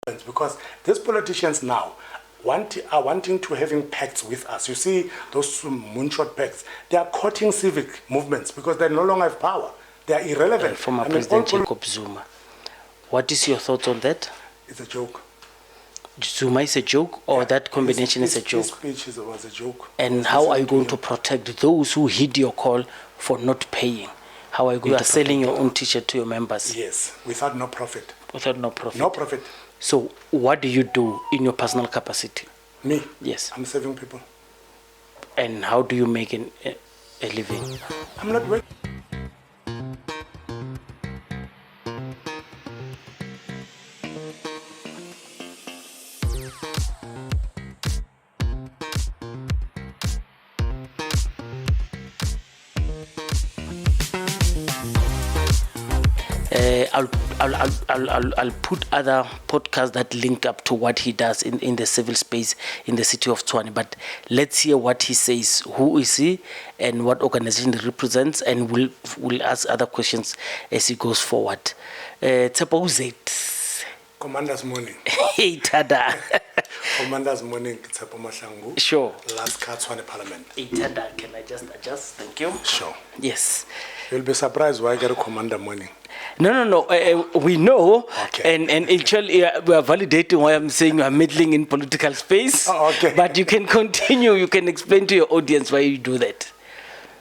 because these politicians now are wanting to having pacts with us. You see those moonshot pacts. They are courting civic movements because they no longer have power. They are irrelevant. Former President Jacob Zuma. What is your thoughts on that? It's a joke. Zuma is a joke, or that combination is a joke? His speech was a joke. And how are you going to protect those who heed your call for not paying? How are you going to selling your own t-shirt to your members? Yes, without no profit. Without no profit? No profit. So what do you do in your personal capacity? Me? Yes. I'm serving people. And how do you make a living? I'm not working. I'll put other podcasts that link up to what he does in the civil space in the city of Tshwane. But let's hear what he says. Who is he and what organization he represents? And we'll ask other questions as he goes forward. Tsepo, who's it? Commander's morning. Hey, Tada. Commander's morning, Tsepo Mahlangu. Sure. LASCA, Tshwane Parliament. Hey, Tada, can I just adjust? Thank you. Sure. Yes. You'll be surprised why I get a commander morning. No. We know, okay. and actually we are validating why I'm saying you are meddling in political space. Oh, okay. But you can continue. You can explain to your audience why you do that.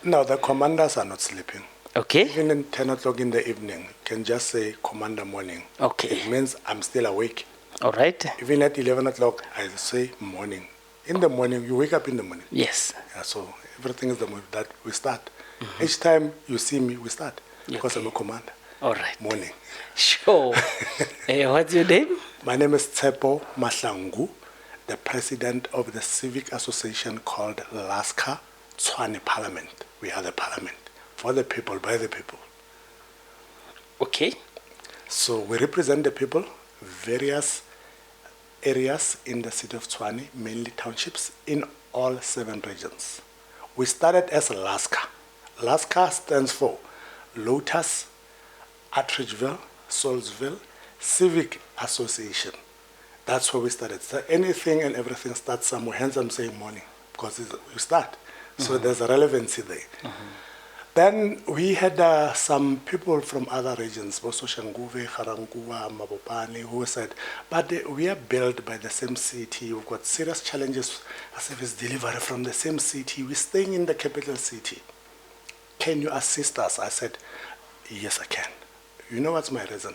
No, the commanders are not sleeping. Okay. Even in 10 o'clock in the evening, you can just say commander morning. Okay. It means I'm still awake. All right. Even at 11 o'clock, I say morning. In the morning, you wake up in the morning. Yes. Yeah, so everything is the morning that we start. Mm-hmm. Each time you see me, we start. Because I'm a commander. All right. Morning. Sure. What's your name? My name is Tsepo Mahlangu, the president of the civic association called LASCA, Tshwane Parliament. We are the parliament for the people, by the people. Okay. So we represent the people, various areas in the city of Tshwane, mainly townships, in all 7 regions. We started as LASCA. LASCA stands for Lotus, Attridgeville, Soulsville Civic Association. That's where we started. So anything and everything starts somewhere. Hence I'm saying morning, because we start. Mm-hmm. So there's a relevancy there. Mm-hmm. Then we had some people from other regions, Boso Shanguve, Haranguwa, Mabopane, who said, but we are built by the same city. We've got serious challenges as service delivery from the same city. We're staying in the capital city. Can you assist us? I said, yes, I can. You know what's my reason?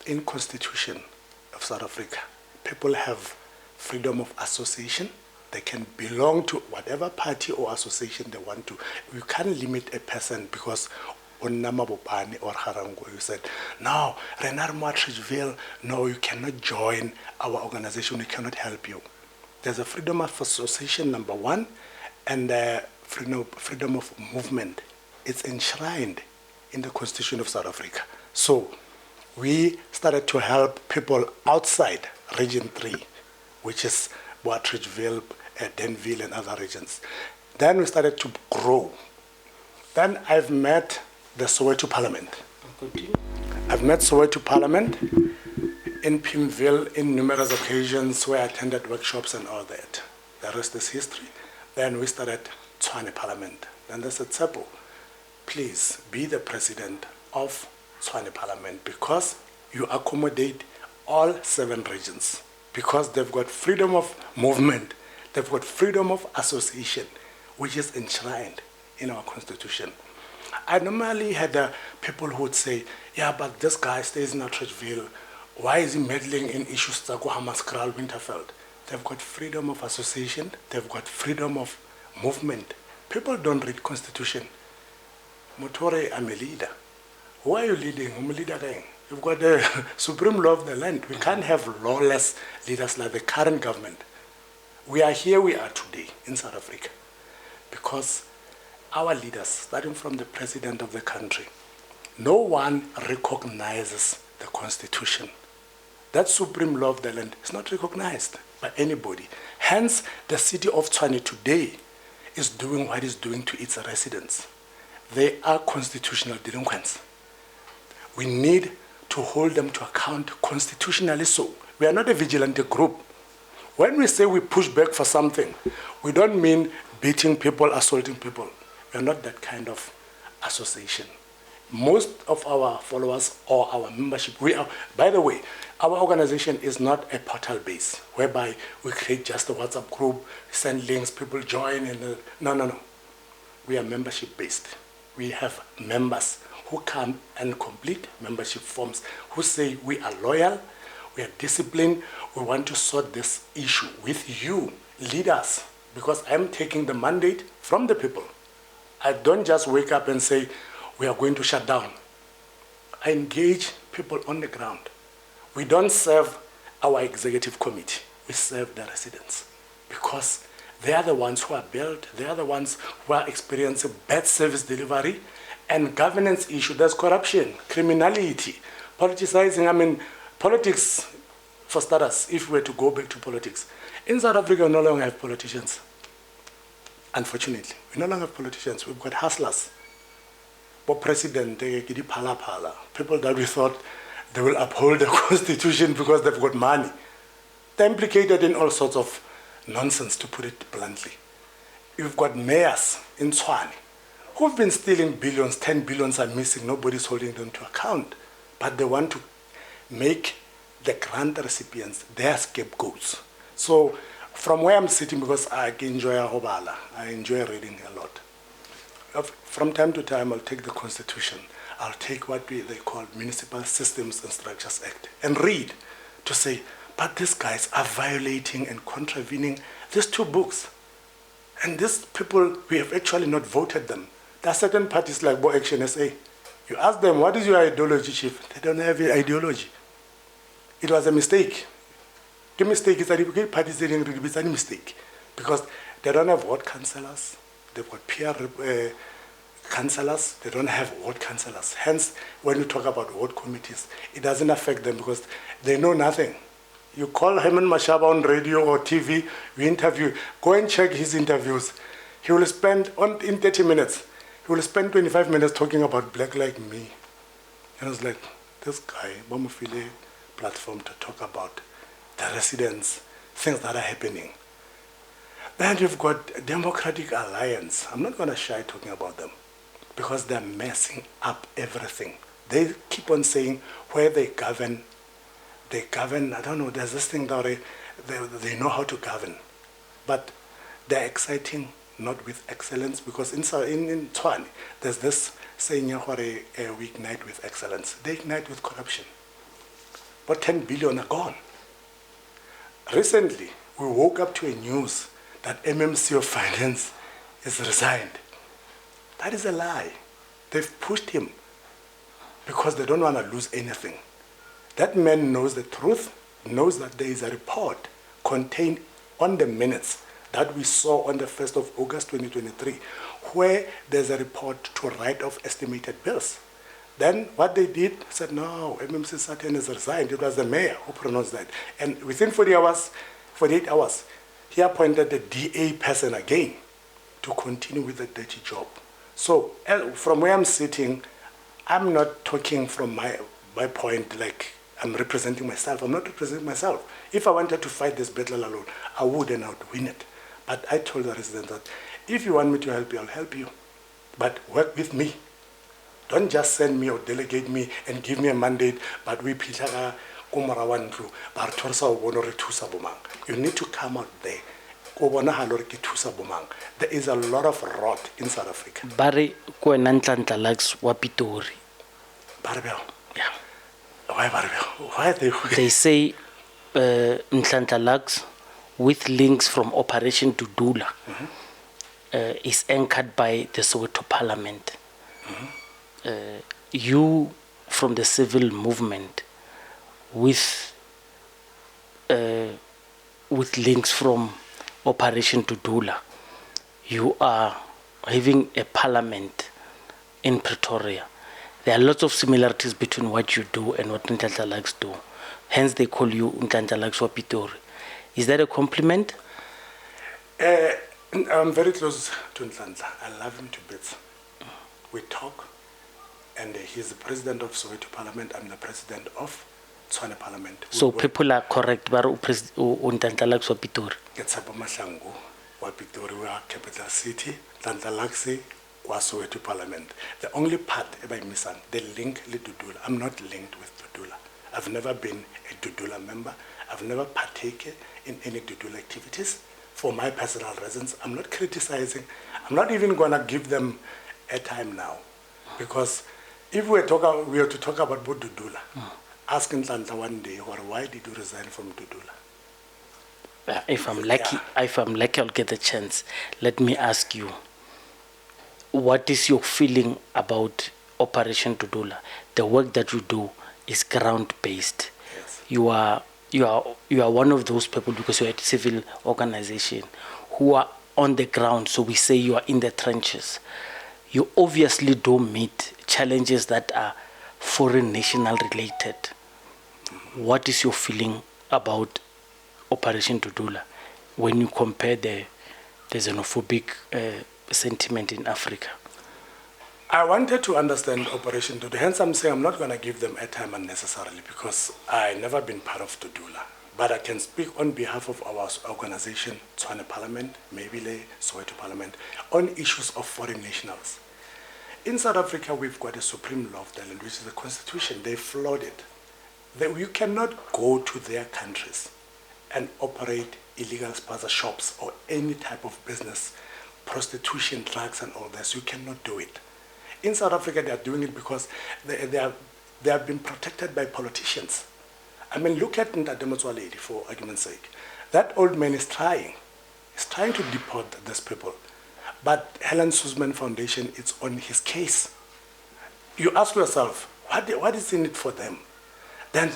In Constitution of South Africa, people have freedom of association. They can belong to whatever party or association they want to. You can't limit a person because on Namabopani or Harango, you said, no, Renar Matridgeville, no, you cannot join our organization, we cannot help you. There's a freedom of association, number 1, and freedom of movement. It's enshrined in the Constitution of South Africa. So we started to help people outside Region 3, which is Boatridgeville, Denville, and other regions. Then we started to grow. Then I've met the Soweto Parliament. I've met Soweto Parliament in Pimville in numerous occasions where I attended workshops and all that. The rest is history. Then we started Tshwane Parliament. Then they said, Tsepo, please be the president of Tshwane Parliament because you accommodate all 7 regions. Because they've got freedom of movement, they've got freedom of association, which is enshrined in our constitution. I normally had people who would say, yeah, but this guy stays in Attridgeville. Why is he meddling in issues like Hammanskraal, Winterveld? They've got freedom of association, they've got freedom of movement. People don't read constitution. Motore, I'm a leader. Who are you leading? I'm a leader again. You've got the supreme law of the land. We can't have lawless leaders like the current government. We are here, we are today in South Africa because our leaders, starting from the president of the country, no one recognizes the constitution. That supreme law of the land is not recognized by anybody. Hence, the city of Tshwane today is doing what it's doing to its residents. They are constitutional delinquents. We need to hold them to account constitutionally so. We are not a vigilante group. When we say we push back for something, we don't mean beating people, assaulting people. We are not that kind of association. Most of our followers or our membership, by the way, our organization is not a portal base whereby we create just a WhatsApp group, send links, people join, and no. We are membership based. We have members who come and complete membership forms, who say we are loyal, we are disciplined, we want to sort this issue with you, leaders, because I'm taking the mandate from the people. I don't just wake up and say, we are going to shut down. I engage people on the ground. We don't serve our executive committee, we serve the residents, because they are the ones who are built, they are the ones who are experiencing bad service delivery and governance issue. There's corruption, criminality, politicizing. I mean, politics, for starters, if we were to go back to politics, in South Africa, we no longer have politicians. Unfortunately, we no longer have politicians. We've got hustlers. But president, people that we thought they will uphold the constitution because they've got money. They're implicated in all sorts of nonsense, to put it bluntly. You've got mayors in Tshwane who've been stealing billions, 10 billions are missing, nobody's holding them to account. But they want to make the grant recipients their scapegoats. So from where I'm sitting, because I enjoy Hobala, I enjoy reading a lot. From time to time, I'll take the Constitution, I'll take what they call Municipal Systems and Structures Act, and read to say, but these guys are violating and contravening these two books. And these people, we have actually not voted them. There are certain parties like Bo Action SA. You ask them, what is your ideology, chief? They don't have an ideology. It was a mistake. The mistake is that the parties didn't really be any mistake, because they don't have ward councillors. They've got peer councillors. They don't have ward councillors. Hence, when you talk about ward committees, it doesn't affect them because they know nothing. You call Herman Mashaba on radio or TV, you interview, go and check his interviews. He will spend, in 30 minutes, he will spend 25 minutes talking about black like me. And I was like, this guy, Bomofile platform to talk about the residents, things that are happening. Then you've got Democratic Alliance. I'm not going to shy talking about them because they're messing up everything. They keep on saying where they govern, I don't know, there's this thing that they know how to govern. But they're exciting, not with excellence, because in Tshwane, there's this saying, we ignite with excellence. They ignite with corruption. But 10 billion are gone. Recently, we woke up to a news that MMC of Finance is resigned. That is a lie. They've pushed him because they don't want to lose anything. That man knows the truth, knows that there is a report contained on the minutes that we saw on the 1st of August 2023, where there's a report to write off estimated bills. Then what they did, said, no, MMC Saturn is resigned. It was the mayor who pronounced that. And within 48 hours, he appointed the DA person again to continue with the dirty job. So from where I'm sitting, I'm not talking from my point like I'm representing myself. I'm not representing myself. If I wanted to fight this battle alone, I would and I would win it. But I told the residents that if you want me to help you, I'll help you. But work with me. Don't just send me or delegate me and give me a mandate, but we pitaka kumarawantu, bartorsa obonore tusa bomang. You need to come out there. There is a lot of rot in South Africa. Bari ko Nhlanhla wa Pretoria. Barbell. Yeah. Why Barbell? Why are they? They say Nhlanhla with links from Operation Dudula is anchored by the Soweto Parliament. You from the civil movement with links from Operation Dudula, you are having a parliament in Pretoria. There are lots of similarities between what you do and what Nhlanhla do. Hence they call you Nhlanhla wa Pretoria. Is that a compliment? I'm very close to Nhlanhla. I love him to bits. We talk, and he's the president of Soweto Parliament. I'm the president of Tshwane Parliament. So people are correct, but Nhlanhla is Pretoria. Ketsapo Mahlangu, wa Pretoria, capital city, Nhlanhla wa Soweto Parliament. The only part by missing, the link with Dudula. I'm not linked with Dudula. I've never been a Dudula member. I've never partaken in any Dudula activities. For my personal reasons, I'm not criticizing. I'm not even going to give them airtime now. Because if we were to talk about Dudula, ask Nhlanhla one day, or why did you resign from Dudula? If I'm lucky, I'll get the chance. Let me ask you, what is your feeling about Operation Dudula? The work that you do is ground-based. Yes. You are one of those people, because you're a civil organization, who are on the ground. So we say you are in the trenches. You obviously don't meet challenges that are foreign national related. What is your feeling about Operation Dudula when you compare the xenophobic sentiment in Africa? I wanted to understand Operation Dudula. Hence, I'm saying I'm not going to give them airtime unnecessarily, because I never been part of Dudula. But I can speak on behalf of our organization, Tshwane Parliament, maybe the Soweto Parliament, on issues of foreign nationals. In South Africa, we've got a supreme law of the land, which is the Constitution. They flawed it. You cannot go to their countries and operate illegal spaza shops or any type of business, prostitution, drugs, and all this. You cannot do it. In South Africa, they are doing it because they have been protected by politicians. I mean, look at Ndadema lady, for argument's sake. That old man is trying to deport these people. But Helen Suzman Foundation is on his case. You ask yourself, what is in it for them? Then,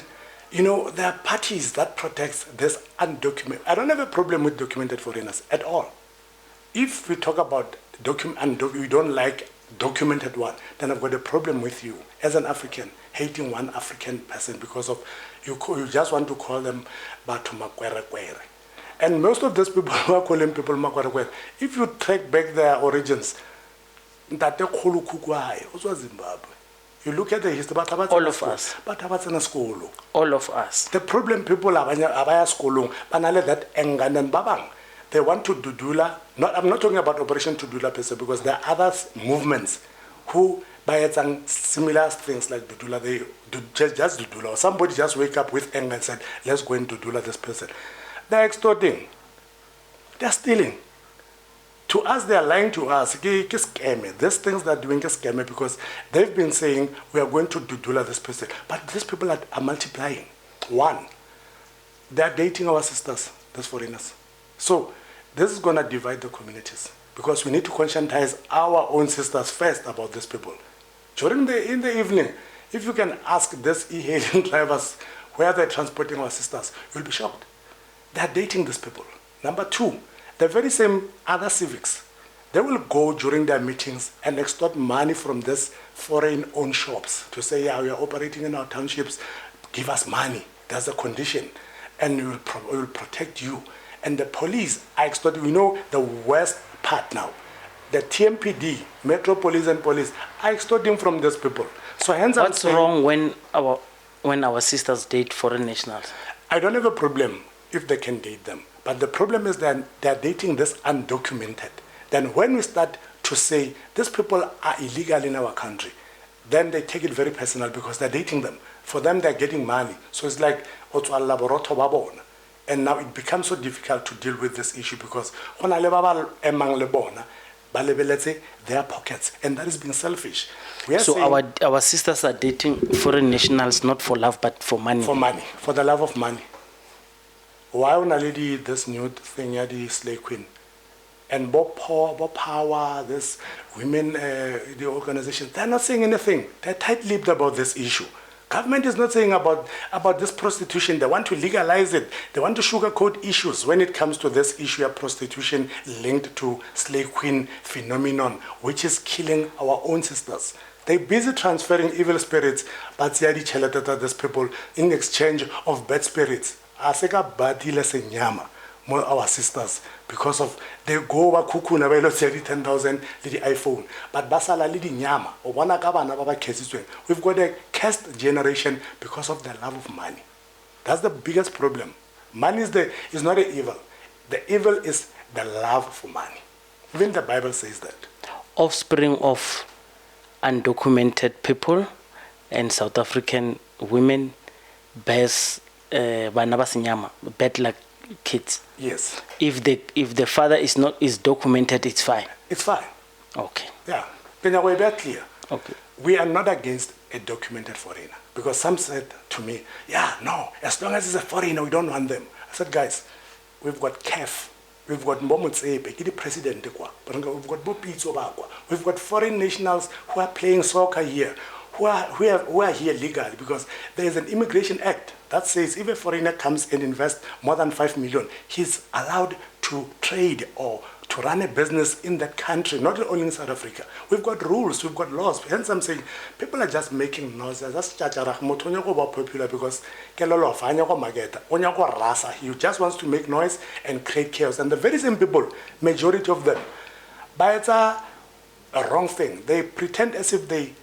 there are parties that protects this undocumented. I don't have a problem with documented foreigners at all. If we talk about you don't like documented one, then I've got a problem with you as an African, hating one African person because of you just want to call them Batu Makwere. And most of those people who are calling people Makwere, if you track back their origins, Ntate Khulu Kukwai, also Zimbabwe. You look at the history, all of us. All of us. The problem people are school, banale that engan and babang. They want to Dudula. I'm not talking about Operation Dudula per se, because there are other movements who by similar things like Dudula, they do just Dudula. Or somebody just wake up with anger and said, let's go and Dudula this person. They're extorting. They're stealing. To us, they are lying to us. These things they're doing is scammy, because they've been saying we are going to Dudula this person. But these people are multiplying. One, they are dating our sisters, those foreigners. So this is going to divide the communities, because we need to conscientize our own sisters first about these people. In the evening, if you can ask these e-hailing drivers where they're transporting our sisters, you'll be shocked. They're dating these people. Number two, the very same other civics, they will go during their meetings and extort money from these foreign-owned shops to say, yeah, we are operating in our townships, give us money. There's a condition, and we will protect you. And the police are extorting. We know the worst part now. The TMPD, Metropolitan Police, are extorting from these people. So hence, what's wrong when our sisters date foreign nationals? I don't have a problem if they can date them. But the problem is that they're dating this undocumented. Then when we start to say these people are illegal in our country, then they take it very personal, because they're dating them. For them, they're getting money. So it's like, and now it becomes so difficult to deal with this issue, because their pockets, and that is being selfish. So our sisters are dating foreign nationals not for love but for money. For money, for the love of money. Why when a lady this new thing, the slave queen, and power, this women, the organizations, they're not saying anything. They're tight-lipped about this issue. Government is not saying about this prostitution. They want to legalize it. They want to sugarcoat issues when it comes to this issue of prostitution linked to slave queen phenomenon, which is killing our own sisters. They're busy transferring evil spirits, but these people in exchange of bad spirits. Aseka badile senyama. our sisters, because of they go over kukuna ba ilo 10,000 le di iPhone, but basala le di nyama o bona ka bana ba ba khesitsweng. We've got a cursed generation because of the love of money. That's the biggest problem. Money is not an evil. The evil is the love for money. Even the Bible says that. Offspring of undocumented people and South African women bears bana ba senyama, bad luck kids. Yes. If the father is documented, it's fine. It's fine. Okay. Yeah. Kenya, we're very clear. Okay. We are not against a documented foreigner, because some said to me, yeah, no, as long as it's a foreigner, we don't want them. I said, guys, we've got CAF, we've got Mbomotsepe, the president, we've got Bopitso Bakwa, we've got foreign nationals who are playing soccer here, who are here legally, because there is an immigration act that says if a foreigner comes and invests more than 5 million, he's allowed to trade or to run a business in that country, not only in South Africa. We've got rules, we've got laws. Hence I'm saying, people are just making noise. That's popular because he just wants to make noise and create chaos. And the very same people, majority of them, but it's a wrong thing. They pretend as if they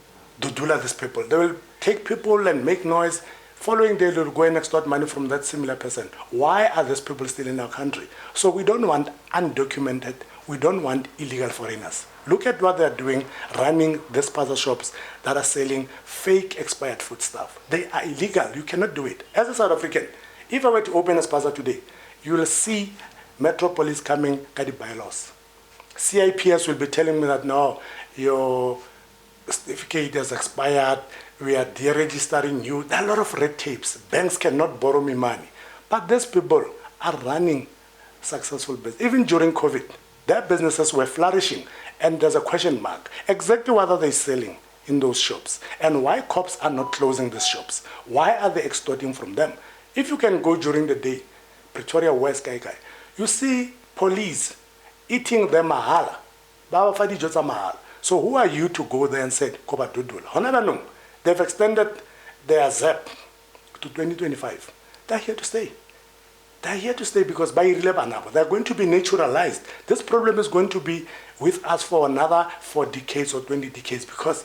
dudula these people. They will take people and make noise. Following day, they will go and extort money from that similar person. Why are these people still in our country? So we don't want undocumented, we don't want illegal foreigners. Look at what they're doing, running these spaza shops that are selling fake expired food stuff. They are illegal, you cannot do it. As a South African, if I were to open a spaza today, you will see Metropolis coming at the bylaws. CIPS will be telling me that, no, your certificate has expired, we are deregistering you. There are a lot of red tapes. Banks cannot borrow me money. But these people are running successful business. Even during COVID, their businesses were flourishing. And there's a question mark. Exactly what are they selling in those shops? And why cops are not closing these shops? Why are they extorting from them? If you can go during the day, Pretoria West, you see police eating their mahala. So who are you to go there and say, Koba Dudula? They've extended their ZEP to 2025. They're here to stay. They're here to stay because by they're going to be naturalized. This problem is going to be with us for another 4 decades or 20 decades because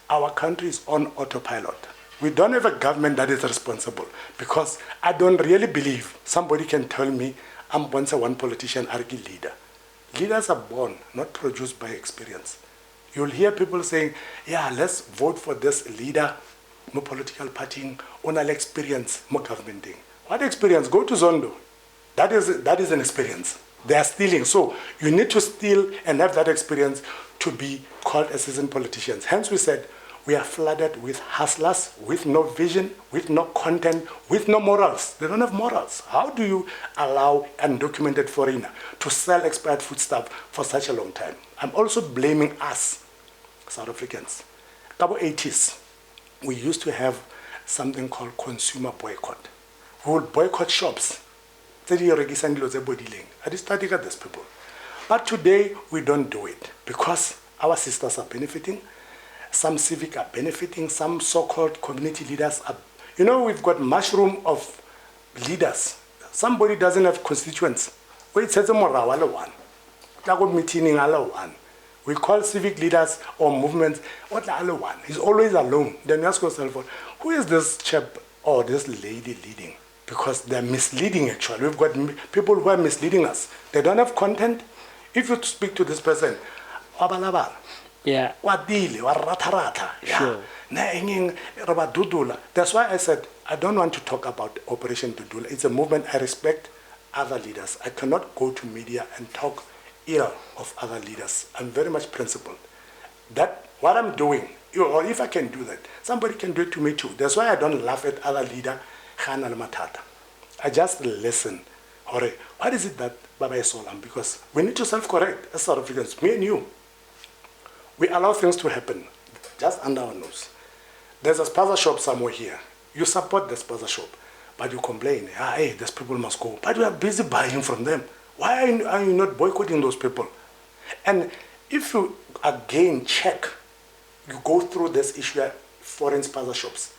our country is on autopilot. We don't have a government that is responsible because I don't really believe somebody can tell me I'm once a one politician argue leader. Leaders are born, not produced by experience. You'll hear people saying, yeah, let's vote for this leader, more political party, onal experience, more governmenting. What experience? Go to Zondo. That is an experience. They are stealing. So you need to steal and have that experience to be called assistant politicians. Hence we said, we are flooded with hustlers, with no vision, with no content, with no morals. They don't have morals. How do you allow an undocumented foreigner to sell expired foodstuff for such a long time? I'm also blaming us, South Africans. Double 80s, we used to have something called consumer boycott. We would boycott shops. I started at these people. But today, we don't do it because our sisters are benefiting. Some civic are benefiting, some so-called community leaders are, we've got mushroom of leaders. Somebody doesn't have constituents. We call civic leaders or movements, he's always alone. Then you ask yourself, who is this chap or this lady leading? Because they're misleading actually. We've got people who are misleading us. They don't have content. If you speak to this person, yeah. Sure. That's why I said I don't want to talk about Operation Dudula. It's a movement. I respect other leaders. I cannot go to media and talk ill of other leaders. I'm very much principled. That what I'm doing, or if I can do that, somebody can do it to me too. That's why I don't laugh at other leader, Khan Al Matata. I just listen. Hore, what is it that Baba is Solam? Because we need to self-correct as South Africans, me and you. We allow things to happen just under our nose. There's a spaza shop somewhere here. You support the spaza shop, but you complain, hey, these people must go. But you are busy buying from them. Why are you not boycotting those people? And if you again check, you go through this issue at foreign spaza shops,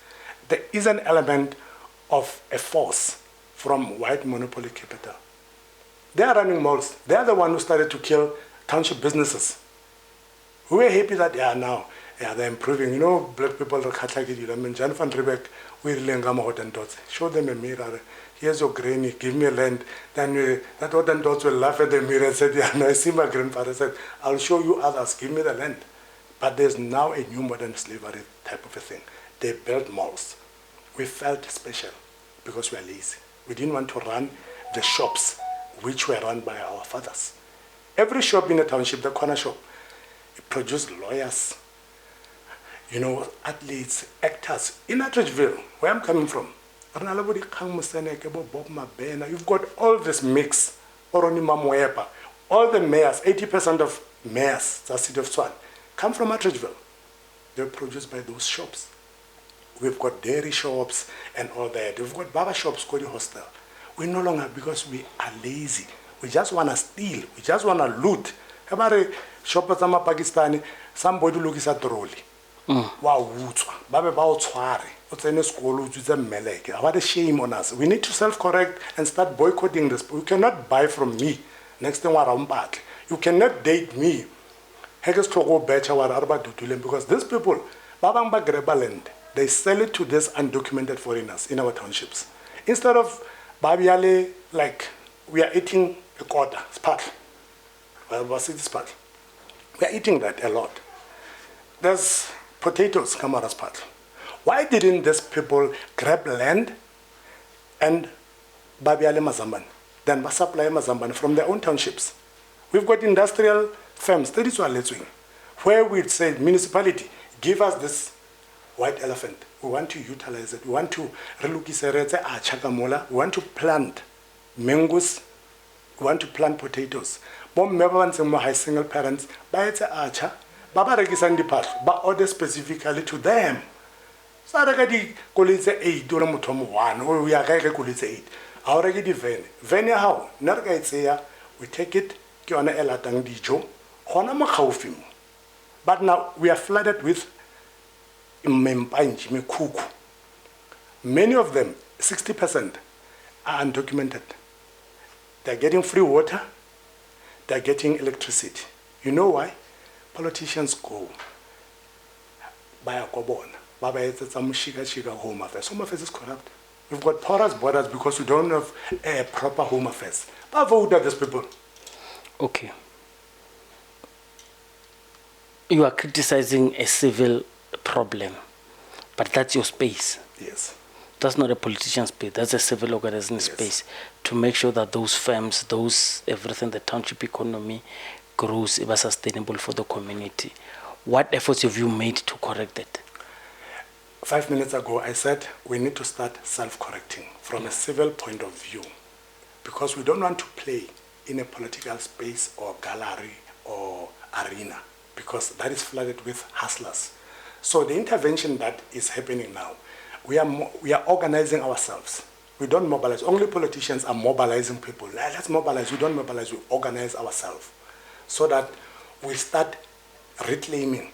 there is an element of a force from white monopoly capital. They are running malls. They are the one who started to kill township businesses. We were happy that now they're improving. You know, black people are Katlakidil. I mean, Jan van Riebeck, we're Hottentots. Show them a mirror. Here's your granny, give me a land. Then that Hottentots will laugh at the mirror and say, yeah, no, I see my grandfather. I said, I'll show you others, give me the land. But there's now a new modern slavery type of a thing. They built malls. We felt special because we are lazy. We didn't want to run the shops which were run by our fathers. Every shop in the township, the corner shop, it produced lawyers, you know, athletes, actors. In Atteridgeville, where I'm coming from, you've got all this mix, all the mayors, 80% of mayors, the city of Tshwane, come from Atteridgeville. They're produced by those shops. We've got dairy shops and all that. We've got barber shops, Kodi Hostel. We no longer, because we are lazy. We just want to steal. We just want to loot. Every shop sama Pakistani, somebody looks at the trolley. Wow, babe bao tshware. What's in school? What a shame on us. We need to self-correct and start boycotting this. You cannot buy from me. Next thing, you cannot date me. Because these people, they sell it to these undocumented foreigners in our townships. Instead of Babiale, like we are eating a quarter, spart. Well, what's it, spart? We are eating that a lot. There's potatoes come out of spart. Why didn't these people grab land and Babiale Mazamban, then supply Mazamban from their own townships? We've got industrial firms, that is what let's wing, where we'd say, municipality, give us this white elephant. We want to utilize it. We want to relocate. We want to plant mangoes. We want to plant potatoes. High single parents, but order specifically to them. So I already call it 8 or one, we are call it 8. I already van. Van how? We take it, but now we are flooded with many of them, 60%, are undocumented. They're getting free water, they're getting electricity. You know why? Politicians go by a kobona. Baba it's some shiga home affairs. Home affairs is corrupt. We've got porous borders because we don't have a proper home affairs. But vote at these people. Okay. You are criticizing a civil problem, but that's your space. Yes. That's not a politician's space. That's a civil organizing space to make sure that those firms, everything, the township economy grows, it was sustainable for the community. What efforts have you made to correct it? 5 minutes ago, I said we need to start self-correcting from a civil point of view, because we don't want to play in a political space or gallery or arena, because that is flooded with hustlers. So the intervention that is happening now, we are organizing ourselves. We don't mobilize. Only politicians are mobilizing people. Let's mobilize. We don't mobilize. We organize ourselves so that we start reclaiming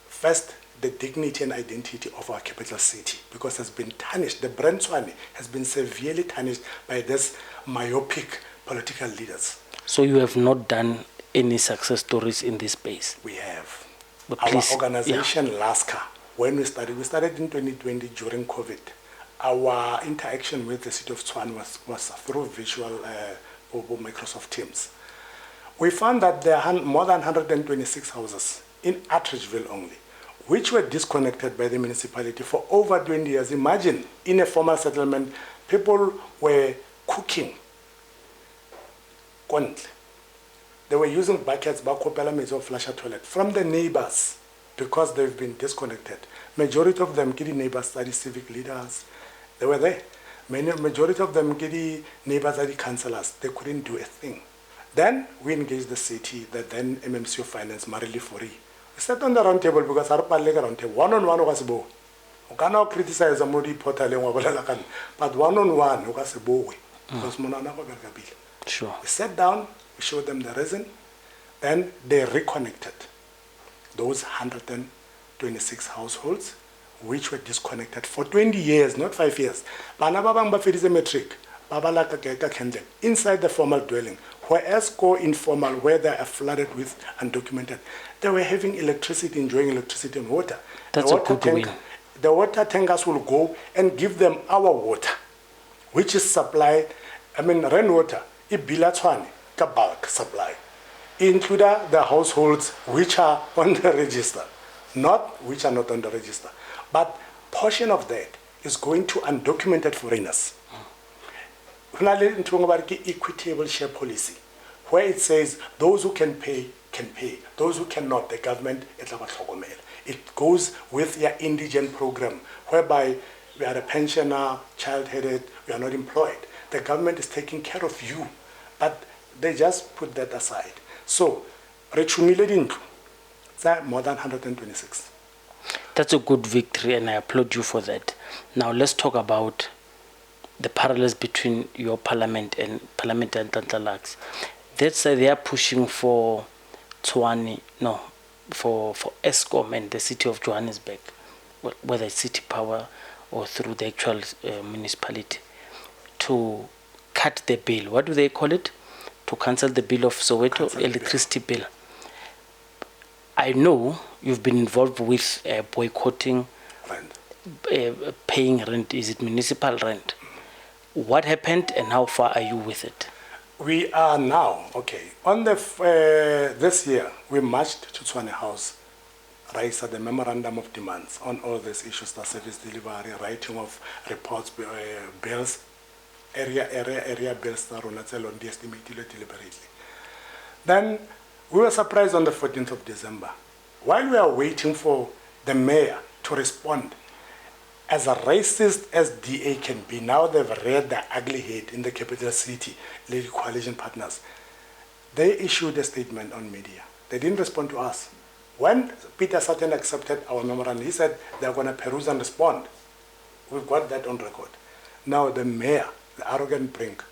first the dignity and identity of our capital city, because it's been tarnished. The brand Tshwane has been severely tarnished by these myopic political leaders. So you have not done any success stories in this space? We have. But our please, organization, LASCA, when we started in 2020 during COVID. Our interaction with the city of Tshwane was through virtual Microsoft Teams. We found that there are more than 126 houses in Atteridgeville only, which were disconnected by the municipality for over 20 years. Imagine, in a formal settlement, people were cooking. They were using buckets, bakopela or flusher toilet from the neighbors because they've been disconnected. Majority of them, kidi neighbors, study civic leaders. They were there. Majority of them, kidi neighbors, study councillors. They couldn't do a thing. Then we engaged the city, the then MMC of Finance, Marili Fori. We sat on the round table because our round table, one-on-one was bo. We cannot criticize a modi portal, but one-on-one was a bo. Sure. We sat down, we showed them the reason, then they reconnected those 126 households which were disconnected for 20 years, not 5 years. Bana ba bang ba feditse matric, babalaka keka candle inside the formal dwelling, whereas go informal, where they are flooded with undocumented, they were having electricity, enjoying electricity and water. That's a good win. The water tankers will go and give them our water, which is supplied, rainwater, ibila Tshwane, ka bulk supply, including the households which are on the register, not which are not on the register. But portion of that is going to undocumented foreigners. Equitable share policy, where it says those who can pay, those who cannot, the government, it goes with your indigent program, whereby we are a pensioner, child-headed, we are not employed. The government is taking care of you, but they just put that aside. So, more than 126. That's a good victory, and I applaud you for that. Now let's talk about the parallels between your parliament and Nhlanhla. That's they are pushing for Tshwane, for ESCOM and the city of Johannesburg, whether it's city power or through the actual municipality, to cut the bill. What do they call it? To cancel the bill of Soweto electricity bill. I know you've been involved with boycotting paying rent. Is it municipal rent? What happened and how far are you with it? We are now, on the this year, we marched to Tshwane House, raised the memorandum of demands on all these issues, the service delivery, writing of reports, bills, area bills, deliberately. Then we were surprised on the 14th of December. While we are waiting for the mayor to respond, as a racist as DA can be, now they've read the ugly head in the capital city, Lady Coalition Partners. They issued a statement on media. They didn't respond to us. When Peter Sutton accepted our memorandum, he said they're going to peruse and respond. We've got that on record. Now the mayor, the arrogant brink,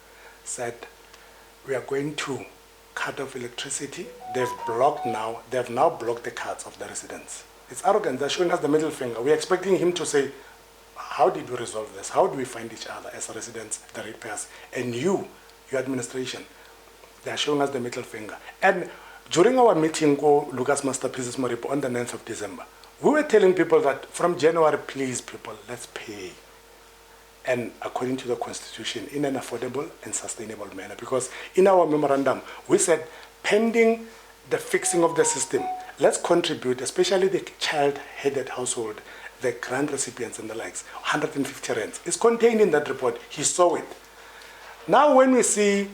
said we are going to cut off electricity. They've now blocked the cards of the residents. It's arrogant. They're showing us the middle finger. We're expecting him to say, how did we resolve this? How do we find each other as residents, the ratepayers? And your administration, they are showing us the middle finger. And during our meeting, Lucas Masterpieces Maripo, on the 9th of December, we were telling people that from January, please, people, let's pay. And according to the Constitution, in an affordable and sustainable manner. Because in our memorandum, we said, pending the fixing of the system, let's contribute, especially the child-headed household, the grant recipients and the likes, 150 rands. It's contained in that report. He saw it. Now when we see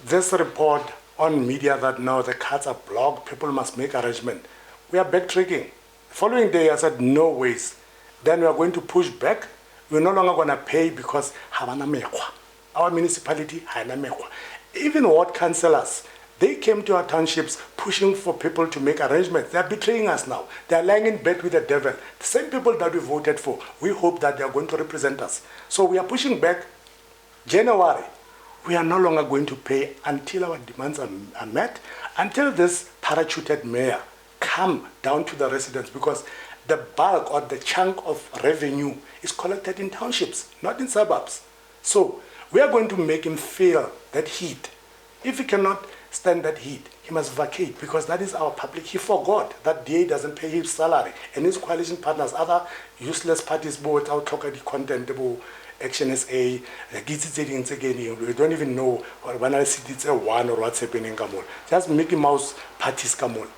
this report on media that now the cards are blocked, people must make arrangement, we are backtracking. Following day, I said, no ways. Then we are going to push back. We're no longer going to pay because our municipality, even ward councillors, they came to our townships pushing for people to make arrangements. They are betraying us now. They are lying in bed with the devil. The same people that we voted for, we hope that they are going to represent us. So we are pushing back. January, we are no longer going to pay until our demands are met, until this parachuted mayor come down to the residents, because the bulk or the chunk of revenue is collected in townships, not in suburbs. So we are going to make him feel that heat. If he cannot stand that heat, he must vacate, because that is our public. He forgot that DA doesn't pay his salary, and his coalition partners, other useless parties, both out talk the content, Action SA, we don't even know when I see it's a one or what's happening. Just Mickey Mouse parties come on.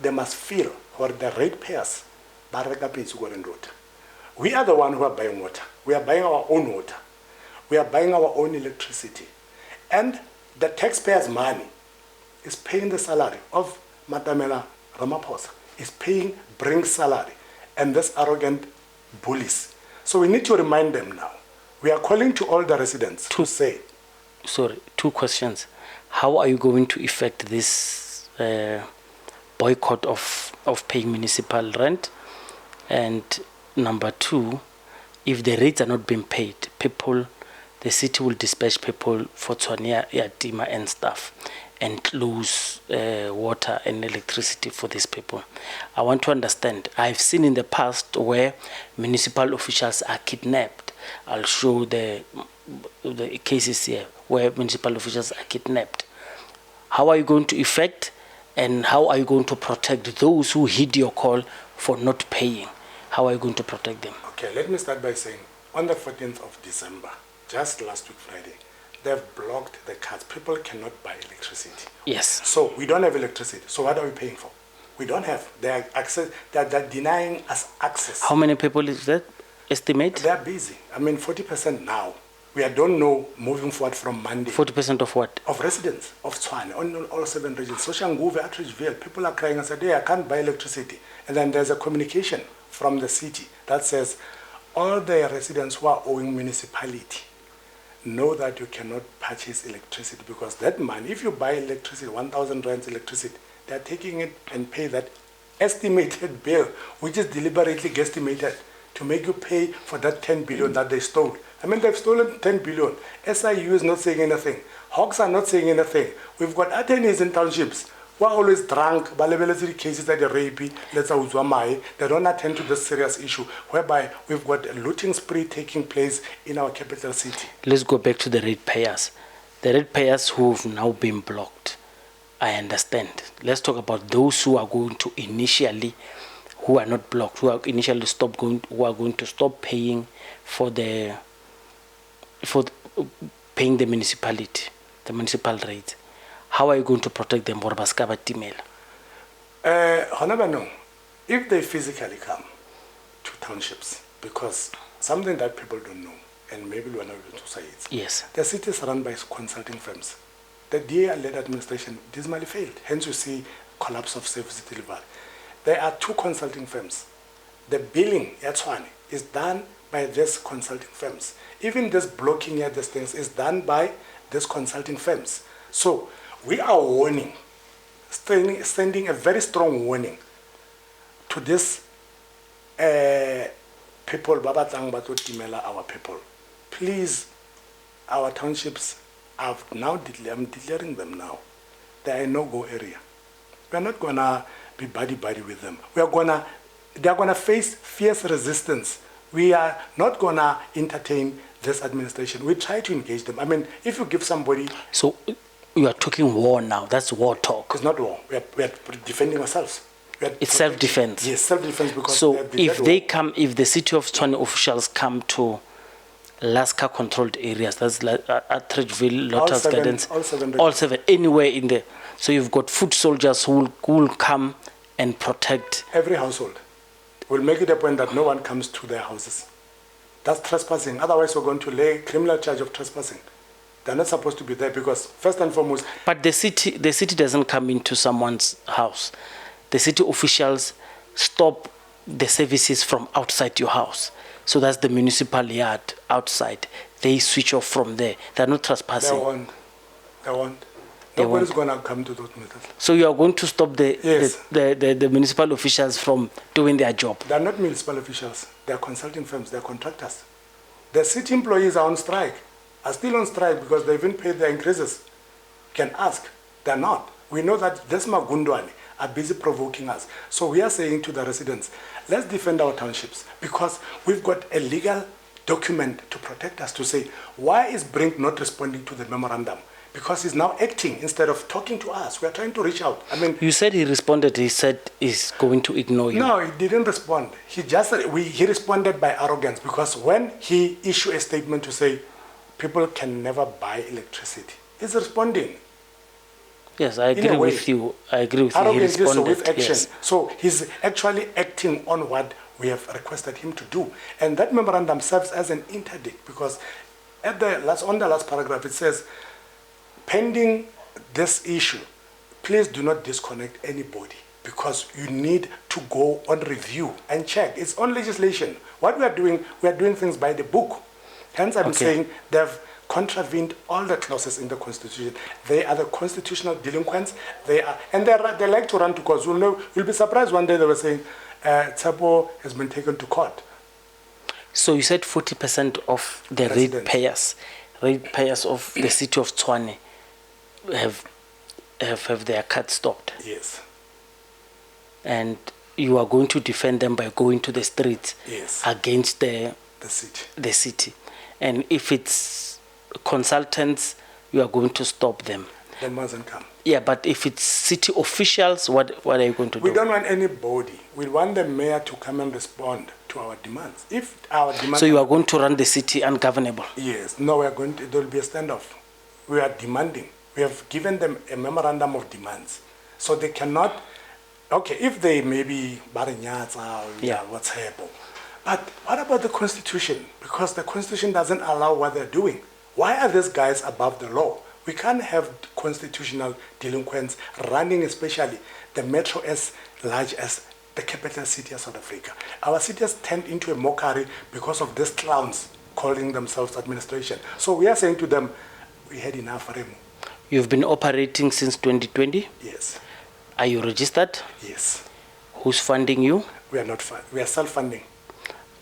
They must feel what the ratepayers. We are the one who are buying water. We are buying our own water. We are buying our own electricity. And the taxpayers' money is paying the salary of Matamela Ramaphosa, is paying Brink's salary, and this arrogant bullies. So we need to remind them now. We are calling to all the residents to say. Sorry, two questions. How are you going to effect this boycott of paying municipal rent? And number two, if the rates are not being paid, the city will dispatch people for Tshwane, Yatima and stuff, and close water and electricity for these people. I want to understand. I've seen in the past where municipal officials are kidnapped. I'll show the the cases here where municipal officials are kidnapped. How are you going to effect and how are you going to protect those who heed your call for not paying? How are you going to protect them? Okay, let me start by saying, on the 14th of December, just last week Friday, they've blocked the cards. People cannot buy electricity. Yes. So we don't have electricity. So what are we paying for? We don't have. They're denying us access. How many people is that? Estimate? They're busy. I mean, 40% now. We don't know moving forward from Monday. 40% of what? Of residents of Tshwane, on all 7 regions. Soshanguve, Atteridgeville, people are crying and say, hey, I can't buy electricity. And then there's a communication from the city that says, all the residents who are owing municipality know that you cannot purchase electricity because that money, if you buy electricity, 1,000 rands electricity, they're taking it and pay that estimated bill, which is deliberately guesstimated to make you pay for that 10 billion that they stole. I mean, they've stolen 10 billion. SIU is not saying anything. Hawks are not saying anything. We've got attorneys in townships who are always drunk, balebeleziri cases that are rapey, they don't attend to this serious issue, whereby we've got a looting spree taking place in our capital city. Let's go back to the ratepayers. The ratepayers who've now been blocked, I understand. Let's talk about those who are going to initially, who are not blocked, who are initially who are going to stop paying paying the municipality, the municipal rate. How are you going to protect them? If they physically come to townships, because something that people don't know, and maybe we're not able to say it. Yes. The city is run by consulting firms. The DA-led administration dismally failed. Hence you see collapse of service delivery. There are 2 consulting firms. The billing at Tshwane is done by these consulting firms. Even this blocking at these things is done by these consulting firms. So we are warning, sending a very strong warning to this people, our people. Please, our townships have now, I'm declaring them now, they are a no-go area. We are not going to be buddy-buddy with them. They are going to face fierce resistance. We are not going to entertain this administration. We try to engage them. I mean, if you give somebody... So you are talking war now. That's war talk. It's not war. We are defending ourselves. It's self-defense. Yes, self-defense. Because so if the city of Tshwane officials come to Laska controlled areas, that's like Atteridgeville, Lotus Gardens, all seven, anywhere in there. So you've got foot soldiers who will come and protect. Every household. We'll make it a point that no one comes to their houses. That's trespassing. Otherwise, we're going to lay criminal charge of trespassing. They're not supposed to be there because, first and foremost... But the city doesn't come into someone's house. The city officials stop the services from outside your house. So that's the municipal yard outside. They switch off from there. They're not trespassing. They won't. Nobody's going to come to those methods. So you are going to stop the municipal officials from doing their job? They're not municipal officials. They're consulting firms. They're contractors. The city employees are on strike, are still on strike because they haven't paid their increases. Can ask. They're not. We know that this Magundwani are busy provoking us. So we are saying to the residents, let's defend our townships because we've got a legal document to protect us to say, why is Brink not responding to the memorandum? Because he's now acting instead of talking to us. We are trying to reach out. I mean, you said he responded. He said he's going to ignore you. No, he didn't respond. He responded by arrogance because when he issued a statement to say people can never buy electricity, he's responding. Yes, I agree with you. I agree with you. He responded with action. Yes. So he's actually acting on what we have requested him to do. And that memorandum serves as an interdict because on the last paragraph it says, pending this issue, please do not disconnect anybody because you need to go on review and check. It's on legislation. What we are doing things by the book. Hence I'm saying they've contravened all the clauses in the Constitution. They are the constitutional delinquents. They like to run to court. You'll be surprised one day they were saying, Tsapo has been taken to court. So you said 40% of the ratepayers of the city of Tshwane have their cards stopped. Yes. And you are going to defend them by going to the streets yes. against the city. The city. And if it's consultants, you are going to stop them. They mustn't come. Yeah, but if it's city officials, what are you going to do? We don't want anybody. We want the mayor to come and respond to our demands. If our demands... So you are going to run the city ungovernable? Yes. No, there will be a standoff. We are demanding. We have given them a memorandum of demands. So they cannot... Okay, if they maybe... Yeah. What's happening? But what about the Constitution? Because the Constitution doesn't allow what they're doing. Why are these guys above the law? We can't have constitutional delinquents running, especially the metro as large as the capital city of South Africa. Our city has turned into a mockery because of these clowns calling themselves administration. So we are saying to them, we had enough, Remo. You've been operating since 2020? Yes. Are you registered? Yes. Who's funding you? We are not we are self-funding.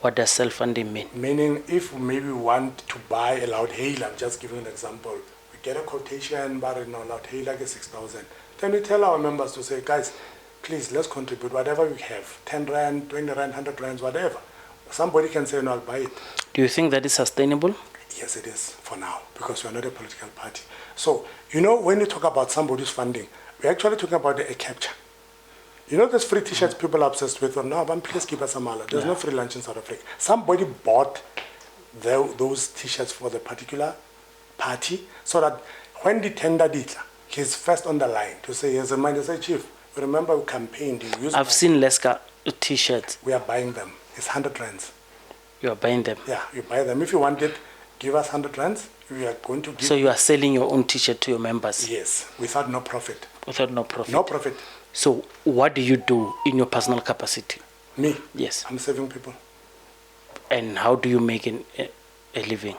What does self-funding mean? Meaning if maybe we want to buy a loud hail, I'm just giving an example, we get a quotation, but loud hail like 6,000. Then we tell our members to say, guys, please, let's contribute whatever we have, 10 rand, 20 rand, 100 rands, whatever. Somebody can say, no, I'll buy it. Do you think that is sustainable? Yes, it is for now, because we are not a political party. So, you know, when you talk about somebody's funding, we're actually talking about a capture. You know those free T-shirts people are obsessed with? No, but please give us a mala. There's no free lunch in South Africa. Somebody bought those T-shirts for the particular party so that when the tender did, he's first on the line to say, here's a mind. I say, Chief, remember we campaigned. I've seen Laska T-shirts. We are buying them. It's 100 rands. You are buying them? Yeah, you buy them. If you want it, give us 100 rands. We are going to give... So you are selling your own T-shirt to your members? Yes, without no profit. Without no profit? No profit. So what do you do in your personal capacity? Me? Yes. I'm serving people. And how do you make a living?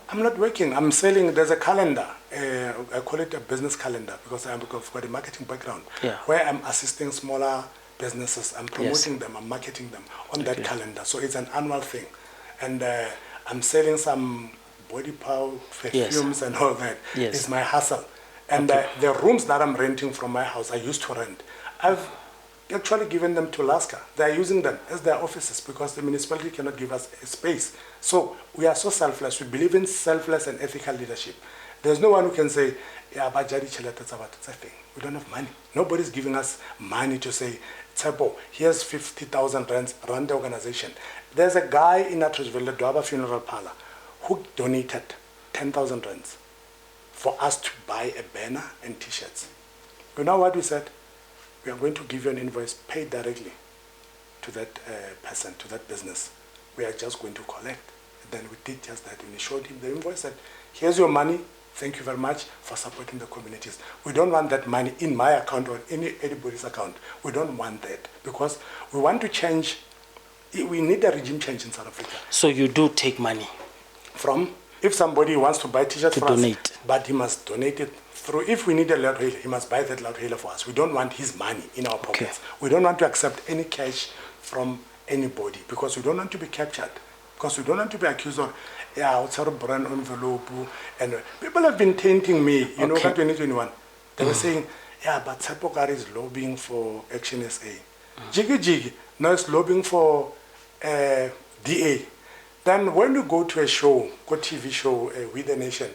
I'm not working. I'm selling. There's a calendar. I call it a business calendar because I've got a marketing background. Yeah. Where I'm assisting smaller businesses. I'm promoting them. I'm marketing them on that calendar. So it's an annual thing. And I'm selling some body powder, perfumes and all that. Yes. It's my hustle. And the rooms that I'm renting from my house, I used to rent. I've actually given them to Laska. They are using them as their offices because the municipality cannot give us a space. So we are so selfless. We believe in selfless and ethical leadership. There's no one who can say, yeah, but Jadi Cheleta, it's a thing. We don't have money. Nobody's giving us money to say, Tsebo, here's 50,000 rands, run the organization. There's a guy in Attersville, the Dwaba Funeral Parlor, who donated 10,000 rands for us to buy a banner and T-shirts. You know what we said? We are going to give you an invoice paid directly to that person, to that business. We are just going to collect. And then we did just that. When we showed him the invoice, said, here's your money. Thank you very much for supporting the communities. We don't want that money in my account or anybody's account. We don't want that because we want to change. We need a regime change in South Africa. So you do take money? From, if somebody wants to buy T-shirts for donate. us, but he must donate it through, if we need a loud hailer, he must buy that loud hailer for us. We don't want his money in our pockets. We don't want to accept any cash from anybody because we don't want to be captured. Because we don't want to be accused of, yeah, what's our brand envelope? And people have been tainting me, you know, in 2021. They were saying, yeah, but Tsepokari is lobbying for Action SA. Jiggy Jiggy, now it's lobbying for DA. Then when you go to a show, TV show, With the Nation,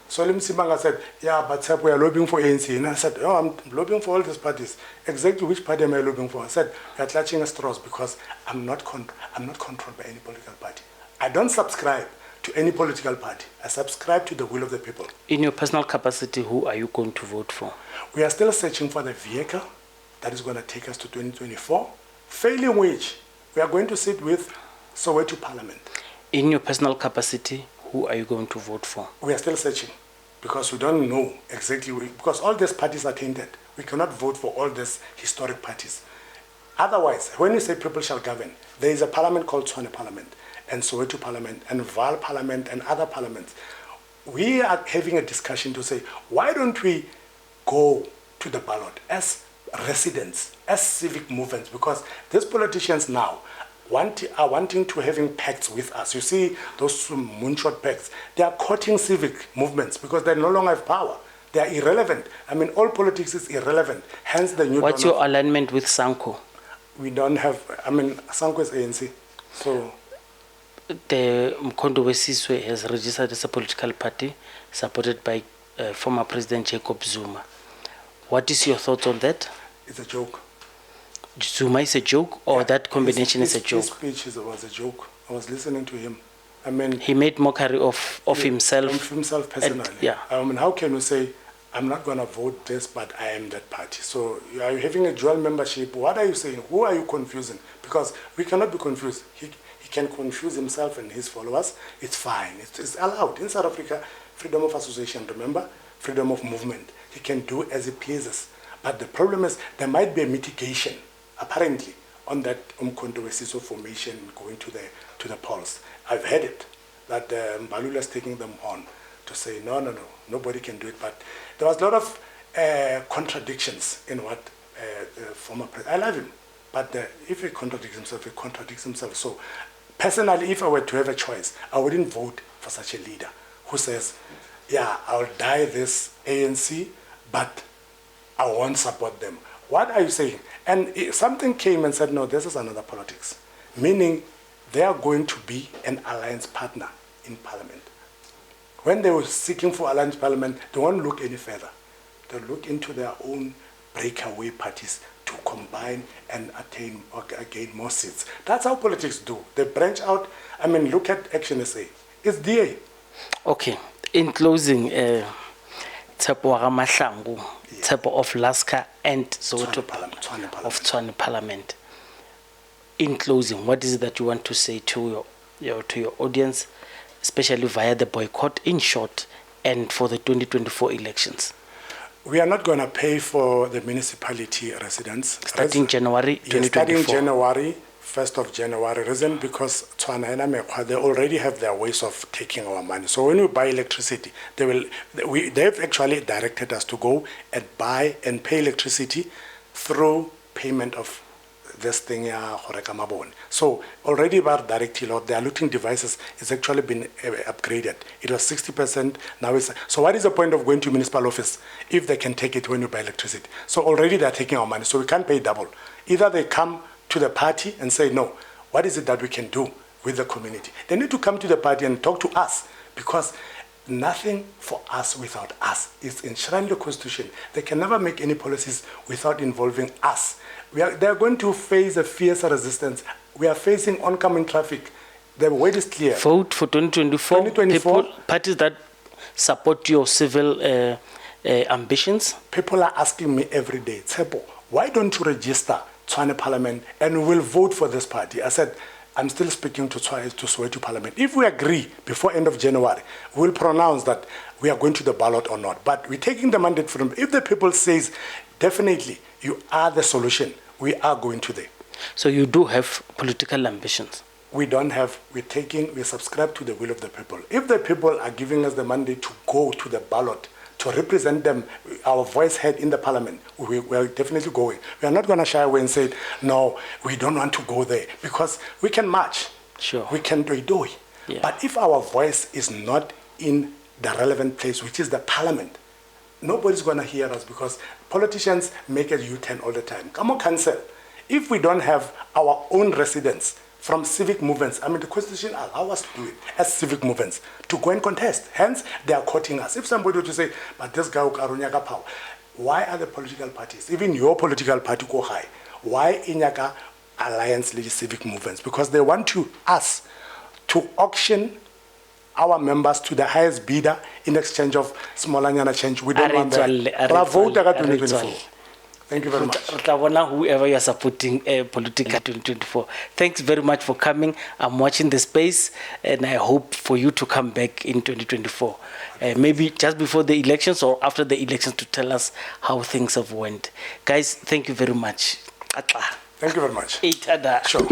Solim Simanga said, yeah, but Tsep, we are lobbying for ANC. And I said, oh, I'm lobbying for all these parties. Exactly which party am I lobbying for? I said, we are clutching at straws because I'm not controlled by any political party. I don't subscribe to any political party. I subscribe to the will of the people. In your personal capacity, who are you going to vote for? We are still searching for the vehicle that is going to take us to 2024, failing which we are going to sit with Soweto Parliament. In your personal capacity, who are you going to vote for? We are still searching because we don't know exactly, because all these parties are tainted. We cannot vote for all these historic parties. Otherwise, when you say people shall govern, there is a parliament called Tshwane Parliament and Soweto Parliament and Val Parliament and other parliaments. We are having a discussion to say, why don't we go to the ballot as residents, as civic movements, because these politicians now are wanting to having pacts with us. You see those moonshot pacts. They are courting civic movements because they no longer have power. They are irrelevant. I mean, all politics is irrelevant. Hence the new... What's your alignment with Sanko? We don't have... I mean, Sanko is ANC. So... the Mkondo Wesizwe has registered as a political party supported by former President Jacob Zuma. What is your thoughts on that? It's a joke. Zuma is a joke, or that combination is a joke? His speech was a joke. I was listening to him. I mean, he made mockery of himself. Of himself personally. And, yeah. I mean, how can you say, I'm not going to vote this, but I am that party? So are you having a dual membership? What are you saying? Who are you confusing? Because we cannot be confused. He can confuse himself and his followers. It's fine. It's allowed. In South Africa, freedom of association, remember? Freedom of movement. He can do as he pleases. But the problem is there might be a mitigation, apparently, on that Umkhonto Wesizwe formation going to the polls. I've heard it, that Mbalula is taking them on to say, no, nobody can do it. But there was a lot of contradictions in what the former president, I love him, but if he contradicts himself, he contradicts himself. So personally, if I were to have a choice, I wouldn't vote for such a leader who says, yeah, I'll die this ANC, but I won't support them. What are you saying? And something came and said, no, this is another politics, meaning they are going to be an alliance partner in parliament. When they were seeking for alliance parliament, they won't look any further. They'll look into their own breakaway parties to combine and attain or gain more seats. That's how politics do. They branch out. I mean, look at Action SA. It's DA. Okay. In closing, Tshepo Mahlangu, Tshepo of Laska and Soweto Tshwane Parliament. In closing, what is it that you want to say to your audience, especially via the boycott, in short, and for the 2024 elections? We are not going to pay for the municipality residents. Starting January 2024? Starting January, 1st of January. Reason because they already have their ways of taking our money. So when we buy electricity, they've actually directed us to go and buy and pay electricity through payment of this thing. So already about direct lot, their looting devices has actually been upgraded. It was 60%, now it's... So what is the point of going to municipal office if they can take it when you buy electricity? So already they're taking our money, so we can't pay double. Either they come to the party and say, no, what is it that we can do with the community? They need to come to the party and talk to us, because nothing for us without us is enshrined in the Constitution. They can never make any policies without involving us. They're going to face a fierce resistance. We are facing oncoming traffic. The word is clear. Vote for 2024. People, parties that support your civil ambitions. People are asking me every day, Tshepo, why don't you register Tshwane Parliament and we'll vote for this party? I said, I'm still speaking to Soweto Parliament. If we agree before end of January, we'll pronounce that we are going to the ballot or not. But we're taking the mandate from them. If the people says, definitely, you are the solution, we are going to there. So you do have political ambitions? We don't have, we subscribe to the will of the people. If the people are giving us the mandate to go to the ballot, to represent them, our voice heard in the parliament, we are definitely going. We are not going to shy away and say, no, we don't want to go there, because we can march. Sure. We can do it. Yeah. But if our voice is not in the relevant place, which is the parliament, nobody's going to hear us, because politicians make a U-turn all the time. Come on, cancel. If we don't have our own residents from civic movements, I mean, the Constitution allows us to do it as civic movements, to go and contest. Hence, they are quoting us. If somebody were to say, but this guy, power, why are the political parties, even your political party, go high? Why Inyaka alliance with civic movements? Because they want us to auction our members to the highest bidder in exchange of smallanyana change. We don't want that. Bravo, 2024. Thank you very much. Whoever you are supporting political 2024. Thanks very much for coming. I'm watching the space, and I hope for you to come back in 2024. Maybe just before the elections or after the elections, to tell us how things have went. Guys, thank you very much. Thank you very much. Sure.